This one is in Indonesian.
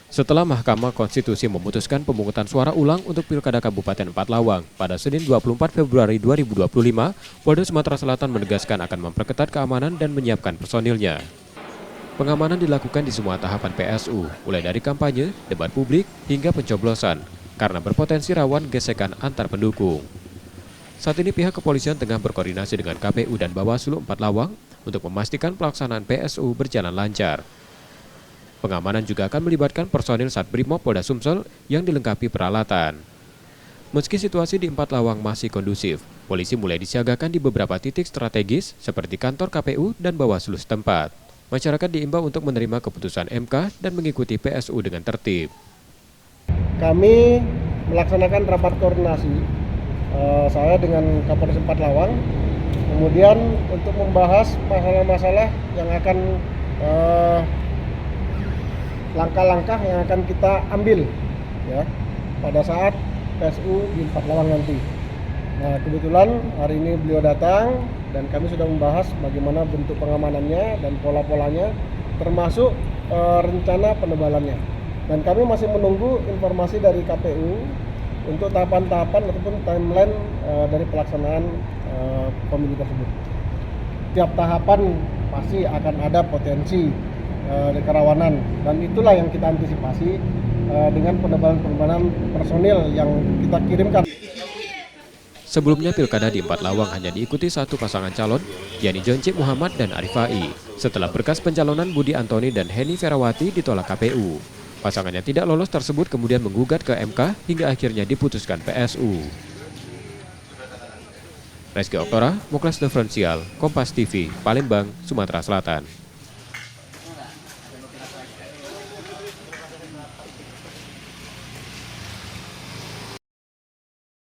Setelah Mahkamah Konstitusi memutuskan pemungutan suara ulang untuk Pilkada Kabupaten Empat Lawang pada Senin 24 Februari 2025, Polda Sumatera Selatan menegaskan akan memperketat keamanan dan menyiapkan personilnya. Pengamanan dilakukan di semua tahapan PSU, mulai dari kampanye, debat publik, hingga pencoblosan, karena berpotensi rawan gesekan antar pendukung. Saat ini pihak kepolisian tengah berkoordinasi dengan KPU dan Bawaslu Empat Lawang untuk memastikan pelaksanaan PSU berjalan lancar. Pengamanan juga akan melibatkan personil Satbrimob Polda Sumsel yang dilengkapi peralatan. Meski situasi di Empat Lawang masih kondusif, polisi mulai disiagakan di beberapa titik strategis seperti kantor KPU dan Bawaslu setempat. Masyarakat diimbau untuk menerima keputusan MK dan mengikuti PSU dengan tertib. Kami melaksanakan rapat koordinasi saya dengan Kapolres Empat Lawang, kemudian untuk membahas masalah-masalah yang akan langkah-langkah yang akan kita ambil ya pada saat PSU di Empat Lawang nanti. Nah, kebetulan hari ini beliau datang dan kami sudah membahas bagaimana bentuk pengamanannya dan pola-polanya, termasuk rencana penebalannya. Dan kami masih menunggu informasi dari KPU untuk tahapan-tahapan ataupun timeline dari pelaksanaan pemilu tersebut. Tiap tahapan pasti akan ada potensi kerawanan, dan itulah yang kita antisipasi dengan penebalan personil yang kita kirimkan. Sebelumnya Pilkada di Empat Lawang hanya diikuti satu pasangan calon, yakni Joncik Muhammad dan Arifai. Setelah berkas pencalonan Budi Antoni dan Heni Ferawati ditolak KPU. Pasangan yang tidak lolos tersebut kemudian menggugat ke MK hingga akhirnya diputuskan PSU. Reski Oktora, Muklas Diferensial, Kompas TV, Palembang, Sumatera Selatan.